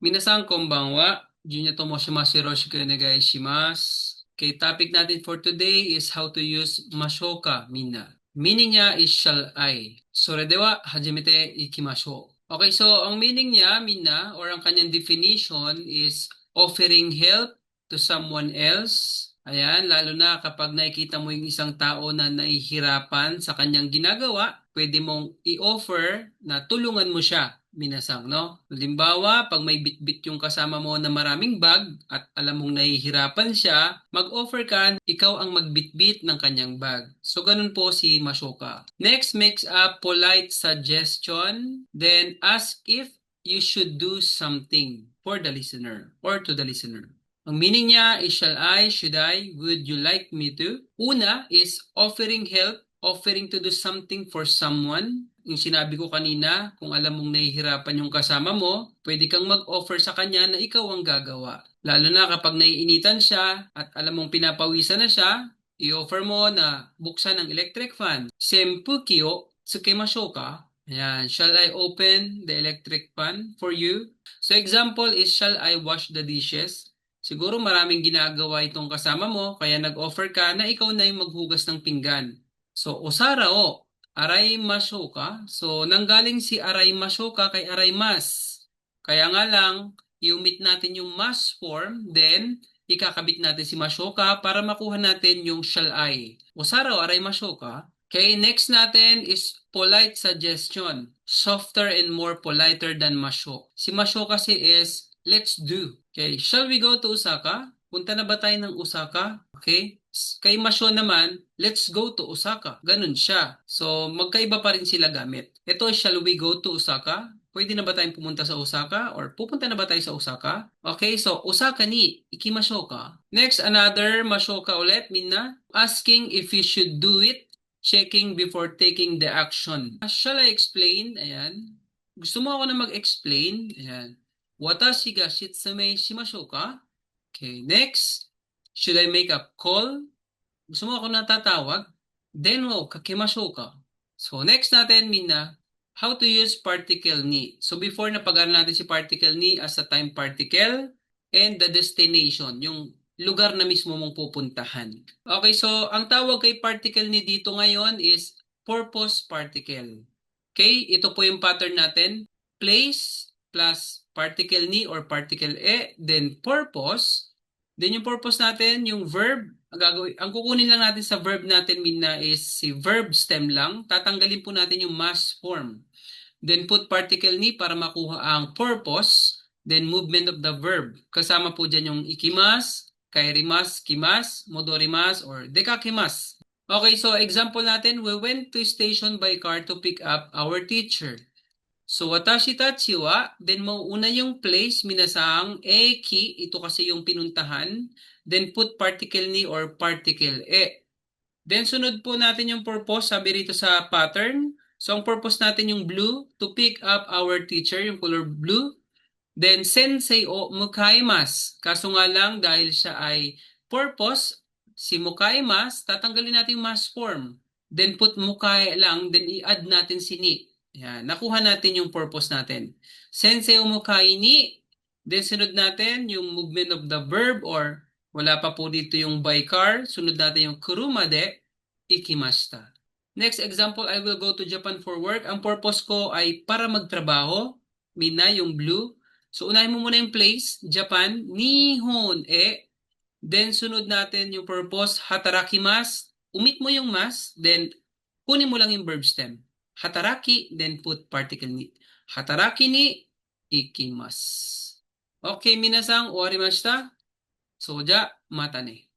皆さんこんばんは。Junya to moshimasu yoroshiku onegai shimasu. Okay, topic natin for today is how to use mashoka minna. Meaning niya is shall I. Soredewa hajimete ikimashou. Okay, so ang meaning niya minna or ang kanyang definition is offering help to someone else. Ayan, lalo na kapag nakikita mo yung isang tao na nahihirapan sa kanyang ginagawa, pwede mong i-offer na tulungan mo siya minasang, no? Halimbawa, pag may bitbit yung kasama mo na maraming bag at alam mong nahihirapan siya, mag-offer ka, ikaw ang magbitbit ng kanyang bag. So, ganun po si Mashoka. Next, makes a polite suggestion. Then, ask if you should do something for the listener or to the listener. Ang meaning niya is shall I, should I, would you like me to? Una is offering help, offering to do something for someone. Yung sinabi ko kanina, kung alam mong nahihirapan yung kasama mo, pwede kang mag-offer sa kanya na ikaw ang gagawa. Lalo na kapag naiinitan siya at alam mong pinapawisan na siya, i-offer mo na buksan ang electric fan. Senpuki o tsukemashou ka? Ayan, shall I open the electric fan for you? So example is, shall I wash the dishes? Siguro maraming ginagawa itong kasama mo, kaya nag-offer ka na ikaw na yung maghugas ng pinggan. So, Osara o Araymasho ka. So, nanggaling si Araymasho ka kay Araymas. Kaya nga lang, i-omit natin yung mas form, then ikakabit natin si Mashoka para makuha natin yung shall I. Osara o Araymasho ka. Okay, next natin is polite suggestion. Softer and more politer than Masho. Si Masho kasi is let's do. Okay, shall we go to Osaka? Punta na ba tayo ng Osaka? Okay. Kay Masho naman, let's go to Osaka. Ganun siya. So, magkaiba pa rin sila gamit. Ito, shall we go to Osaka? Pwede na ba tayong pumunta sa Osaka? Or pupunta na ba tayo sa Osaka? Okay, so Osaka ni ikimasho ka. Next, another mashoka ulit, minna. Asking if you should do it. Checking before taking the action. Shall I explain? Ayan. Gusto mo ako na mag-explain? Ayan. Watashi ga shitsume shimashou ka? Okay, next. Should I make a call? Gusto mo ako natatawag? Then wo kakemashou ka? So, next natin, Mina, how to use particle ni. So, before na pag-aaral natin si particle ni as a time particle and the destination, yung lugar na mismo mong pupuntahan. Okay, so ang tawag kay particle ni dito ngayon is purpose particle. Okay, ito po yung pattern natin. Place plus particle ni or particle e, then purpose. Then yung purpose natin, yung verb, ang kukunin lang natin sa verb natin Mina is si verb stem lang. Tatanggalin po natin yung mass form. Then put particle ni para makuha ang purpose. Then movement of the verb. Kasama po dyan yung ikimas, kairimas, kimas, modorimas, or dekakimas. Okay, so example natin, we went to station by car to pick up our teacher. So, watashi tachi wa, then mauuna yung place, minasang, eki, ito kasi yung pinuntahan, then put particle ni or particle e. Then, sunod po natin yung purpose, sabi rito sa pattern. So, ang purpose natin yung blue, to pick up our teacher, yung color blue. Then, sensei o mukaimasu. Kaso nga lang, dahil siya ay purpose, si mukaimasu, tatanggalin natin yung mass form. Then, put mukai lang, then i-add natin si ni. Yan, nakuha natin yung purpose natin. Sensei o mukai ni, then sunod natin yung movement of the verb or wala pa po dito yung by car. Sunod natin yung kuruma de ikimashita. Next example, I will go to Japan for work. Ang purpose ko ay para magtrabaho. Mina, yung blue. So, unahin mo muna yung place, Japan, Nihon e. Then, sunod natin yung purpose, hatarakimasu. Umit mo yung mas, then kunin mo lang yung verb stem. Hataraki, then put particle ni. Hataraki ni ikimasu. Okay, minasang, owarimashita. So, ja, mata ne.